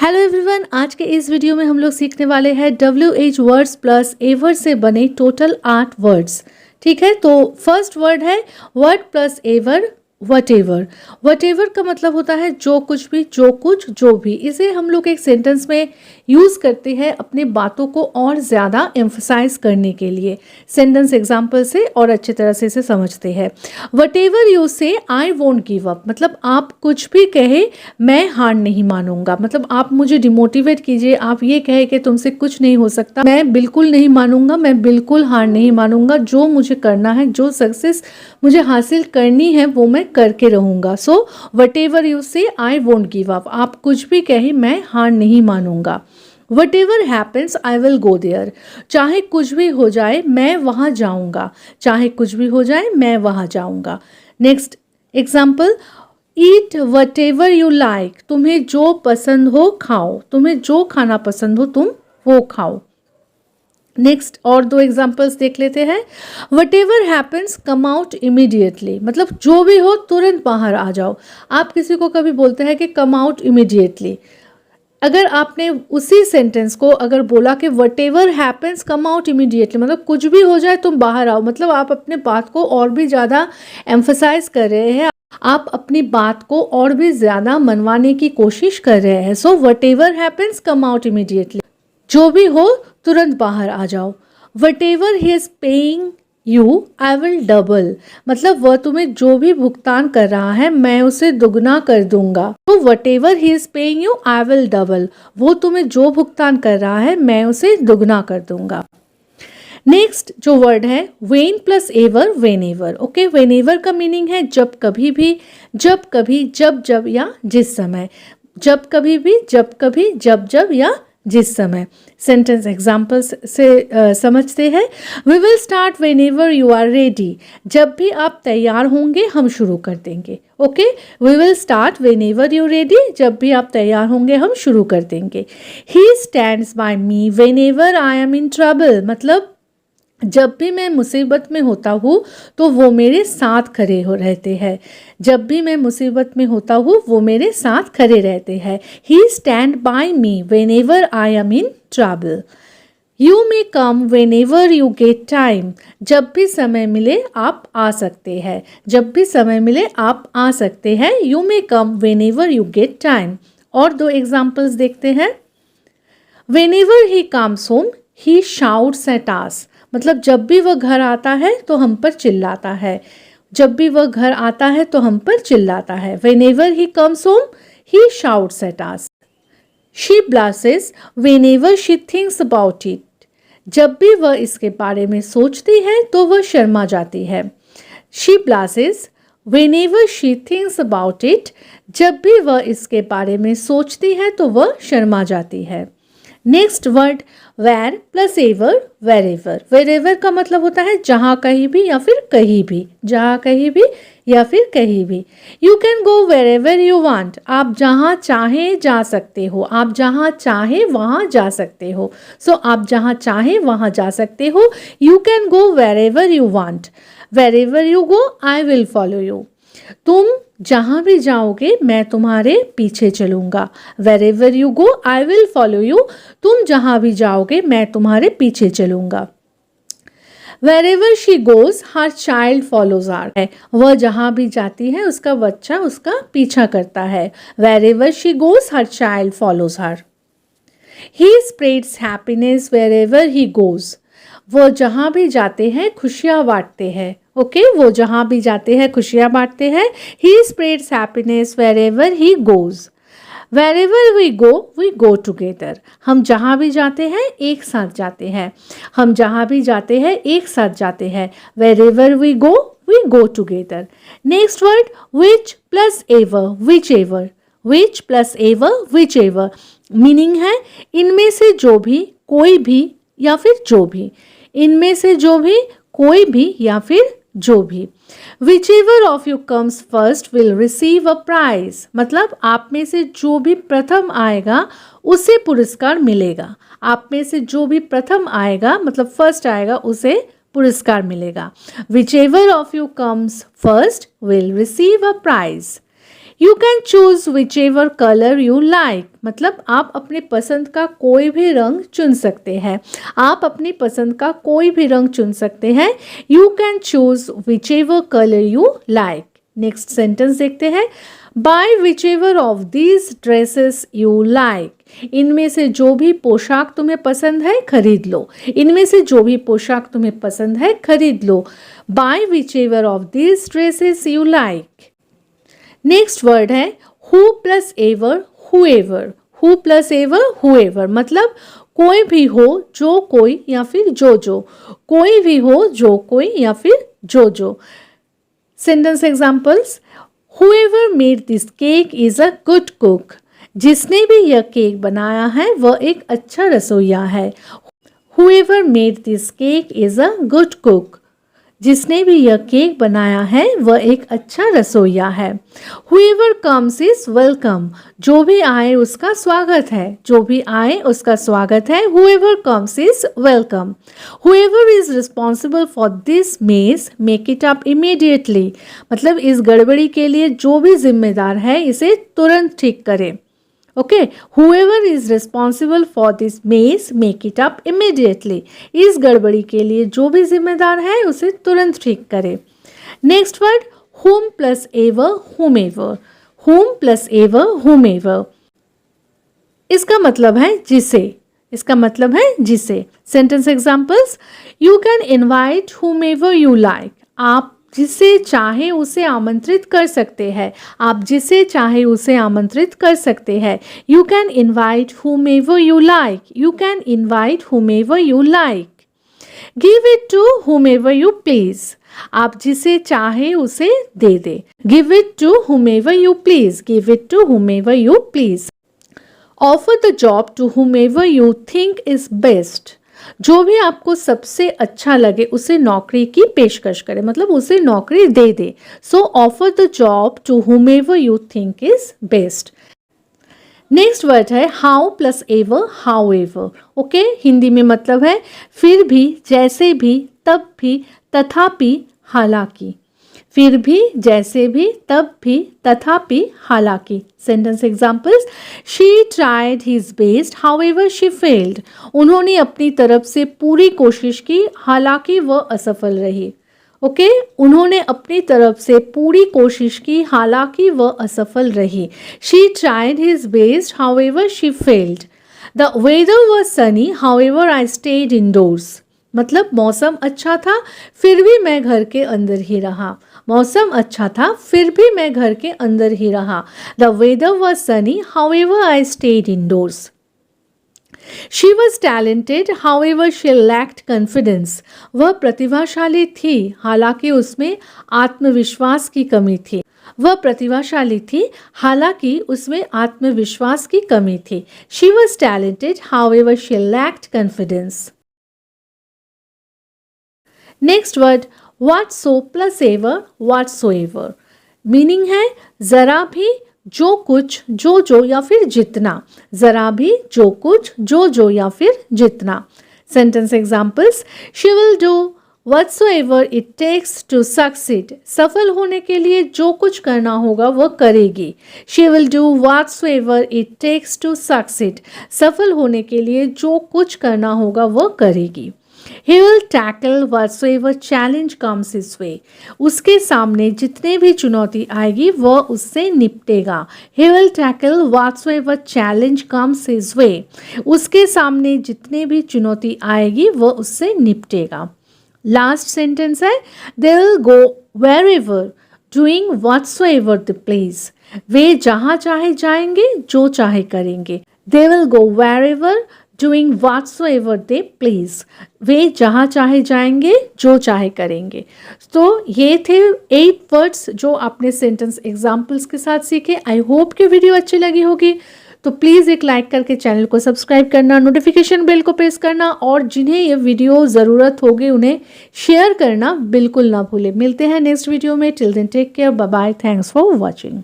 Hello everyone, आज के इस वीडियो में हम लोग सीखने वाले हैं WH वर्ड्स प्लस एवर से बने टोटल 8 वर्ड्स। ठीक है, तो फर्स्ट वर्ड है word plus ever, what ever. What ever का मतलब होता है जो कुछ भी, जो कुछ, जो भी। इसे हम लोग एक सेंटेंस में यूज़ करते हैं अपनी बातों को और ज़्यादा एम्फसाइज करने के लिए। सेंटेंस एग्जाम्पल से और अच्छी तरह से इसे समझते हैं। वट एवर यू से आई वोंट गिव अप, मतलब आप कुछ भी कहे मैं हार नहीं मानूंगा। मतलब आप मुझे डिमोटिवेट कीजिए, आप ये कहे कि तुमसे कुछ नहीं हो सकता, मैं बिल्कुल नहीं मानूंगा, मैं बिल्कुल हार नहीं मानूंगा। जो मुझे करना है, जो सक्सेस मुझे हासिल करनी है वो मैं करके रहूंगा। सो वट एवर यू से आई वोंट गिव अप, आप कुछ भी कहे मैं हार नहीं मानूंगा। Whatever happens I will go there, चाहे कुछ भी हो जाए मैं वहाँ जाऊँगा, चाहे कुछ भी हो जाए मैं वहाँ जाऊँगा। Next example, eat what ever you like, तुम्हें जो पसंद हो खाओ, तुम्हें जो खाना पसंद हो तुम वो खाओ। नेक्स्ट और दो एग्जाम्पल्स देख लेते हैं। What ever happens come out immediately, मतलब जो भी हो तुरंत बाहर आ जाओ। आप किसी को कभी बोलते हैं कि कम आउट इमीडिएटली, अगर आपने उसी सेंटेंस को अगर बोला कि what ever happens come out immediately, मतलब कुछ भी हो जाए तुम बाहर आओ, मतलब आप अपने बात को और भी ज़्यादा एम्फसाइज कर रहे हैं, आप अपनी बात को और भी ज़्यादा मनवाने की कोशिश कर रहे हैं। So what ever happens come out immediately, जो भी हो तुरंत बाहर आ जाओ। What ever he is paying you I will double, मतलब वह तुम्हें जो भी भुगतान कर रहा है मैं उसे दुगना कर दूंगा। तो what ever he is paying you I will double, वो तुम्हें जो भुगतान कर रहा है मैं उसे दुगना कर दूंगा। नेक्स्ट जो वर्ड है when plus ever, when ever. Okay, when ever का मीनिंग है जब कभी भी, जब कभी, जब जब या जिस समय। जब कभी भी, जब कभी, जब जब या जिस समय। सेंटेंस एग्जाम्पल्स से समझते हैं। We will start whenever you are ready, जब भी आप तैयार होंगे हम शुरू कर देंगे। Okay, we will start whenever you ready, जब भी आप तैयार होंगे हम शुरू कर देंगे। He stands by me whenever I am in trouble, मतलब जब भी मैं मुसीबत में होता हूँ तो वो मेरे साथ खड़े हो रहते हैं। जब भी मैं मुसीबत में होता हूँ वो मेरे साथ खड़े रहते हैं। He stand by me whenever I am in trouble. You may come whenever you get time, जब भी समय मिले आप आ सकते हैं, जब भी समय मिले आप आ सकते हैं। You may come whenever you get time. और दो एग्जाम्पल्स देखते हैं। When ever he comes home he shouts at us, मतलब जब भी वह घर आता है तो हम पर चिल्लाता है, जब भी वह घर आता है तो हम पर चिल्लाता है। Whenever he comes home, he shouts at us. She blushes whenever she thinks about it. जब भी वह इसके बारे में सोचती है तो वह शर्मा जाती है। She blushes whenever she thinks about it. जब भी वह इसके बारे में सोचती है तो वह शर्मा जाती है। Next word where plus ever, wherever. Wherever का मतलब होता है जहाँ कहीं भी या फिर कहीं भी, जहाँ कहीं भी या फिर कहीं भी। You can go wherever you want, आप जहाँ चाहें जा सकते हो, आप जहाँ चाहें वहाँ जा सकते हो। सो आप जहाँ चाहें वहाँ जा सकते हो। You can go wherever you want. Wherever you go I will follow you, तुम जहाँ भी जाओगे मैं तुम्हारे पीछे चलूँगा। Wherever you go I will follow you, तुम जहाँ भी जाओगे मैं तुम्हारे पीछे चलूँगा। Wherever she goes her child follows her, है वह जहाँ भी जाती है उसका बच्चा उसका पीछा करता है। Wherever she goes her child follows her. He spreads happiness wherever he goes, वो जहाँ भी जाते हैं खुशियाँ बांटते हैं। ओके, वो जहाँ भी जाते हैं खुशियाँ बांटते हैं। He spreads happiness wherever he goes. Wherever we go together, हम जहाँ भी जाते हैं एक साथ जाते हैं, हम जहाँ भी जाते हैं एक साथ जाते हैं। Wherever we go together. Next word which plus ever, whichever. Which plus ever, whichever meaning है इनमें से जो भी, कोई भी या फिर जो भी। इनमें से जो भी, कोई भी या फिर जो भी। Whichever of you comes first will receive a prize, मतलब आप में से जो भी प्रथम आएगा उसे पुरस्कार मिलेगा। आप में से जो भी प्रथम आएगा मतलब फर्स्ट आएगा उसे पुरस्कार मिलेगा। Whichever of you comes first will receive a prize. You can choose which ever colour you like, मतलब आप अपने पसंद का कोई भी रंग चुन सकते हैं। आप अपनी पसंद का कोई भी रंग चुन सकते हैं। You can choose which ever colour you like. Next sentence देखते हैं। Bye whichever of these dresses you like, इनमें से जो भी पोशाक तुम्हें पसंद है खरीद लो। इनमें से जो भी पोशाक तुम्हें पसंद है खरीद लो। Buy whichever of these dresses you like. Next word है who plus ever, whoever. Who plus ever, whoever, मतलब कोई भी हो, जो कोई या फिर जो जो। कोई भी हो, जो कोई या फिर जो जो। Sentence examples. Whoever made this cake is a good cook, जिसने भी यह केक बनाया है वह एक अच्छा रसोइया है। Whoever made this cake is a good cook, जिसने भी यह केक बनाया है वह एक अच्छा रसोइया है। Whoever comes is welcome, जो भी आए उसका स्वागत है। जो भी आए उसका स्वागत है। Whoever comes is welcome. Whoever is responsible for this mess, make it up immediately, मतलब इस गड़बड़ी के लिए जो भी जिम्मेदार है इसे तुरंत ठीक करे। Okay, whoever is responsible for this mess, make it up immediately. इस गड़बड़ी के लिए जो भी जिम्मेदार है उसे तुरंत ठीक करे। Next word whom plus ever, whomever. whom plus ever, whomever. इसका मतलब है जिसे। इसका मतलब है जिसे। Sentence examples. You can invite whomever you like. आप जिसे चाहे उसे आमंत्रित कर सकते हैं। आप जिसे चाहे उसे आमंत्रित कर सकते हैं। You can invite whomever you like. You can invite whomever you like. Give it to whomever you please. आप जिसे चाहे उसे दे दे। Give it to whomever you please. Give it to whomever you please. Offer the job to whomever you think is best. जो भी आपको सबसे अच्छा लगे उसे नौकरी की पेशकश करे, मतलब उसे नौकरी दे दे। So offer the job to whomever you think is best. Next word है how plus ever, however. Okay, Hindi में मतलब है फिर भी, जैसे भी, तब भी, तथापि, हालांकि। फिर भी, जैसे भी, तब भी, तथापि, हालांकि। Sentence examples. She tried his best, however she failed. उन्होंने अपनी तरफ से पूरी कोशिश की, हालांकि वह असफल रही। ओके, उन्होंने अपनी तरफ से पूरी कोशिश की, हालांकि वह असफल रही। She tried his best, however she failed. The weather was sunny, however I stayed indoors. मतलब मौसम अच्छा था फिर भी मैं घर के अंदर ही रहा। मौसम अच्छा था फिर भी मैं घर के अंदर ही रहा। The weather was sunny, however I stayed indoors. She was talented, however she lacked confidence. वह प्रतिभाशाली थी, हालांकि उसमें आत्मविश्वास की कमी थी। वह प्रतिभाशाली थी, हालांकि उसमें आत्मविश्वास की कमी थी। She was talented, however she lacked confidence. Next word whatso plus ever, whatsoever. Meaning है जरा भी, जो कुछ, जो जो या फिर जितना। जरा भी, जो कुछ, जो जो या फिर जितना। Sentence examples. She will do whatsoever it takes to succeed. सफल होने के लिए जो कुछ करना होगा वह करेगी। She will do whatsoever it takes to succeed. सफल होने के लिए जो कुछ करना होगा वह करेगी। He will tackle whatsoever challenge comes his way. उसके सामने जितने भी चुनौती आएगी वह उससे निपटेगा। He will tackle whatsoever challenge comes his way. उसके सामने जितने भी चुनौती आएगी वह उससे निपटेगा। लास्ट सेंटेंस है they will go wherever doing whatsoever they please. वे जहाँ चाहे जाएंगे, जो चाहे करेंगे। They will go wherever doing whatsoever they please. वे जहाँ चाहे जाएंगे, जो चाहे करेंगे। तो ये थे 8 वर्ड्स जो आपने सेंटेंस एग्जाम्पल्स के साथ सीखे। आई होप कि वीडियो अच्छी लगी होगी। तो प्लीज़ एक लाइक करके चैनल को सब्सक्राइब करना, नोटिफिकेशन बेल को प्रेस करना और जिन्हें ये वीडियो ज़रूरत होगी उन्हें शेयर करना बिल्कुल ना भूलें। मिलते हैं नेक्स्ट वीडियो में। Till then take care, bye bye, thanks for watching.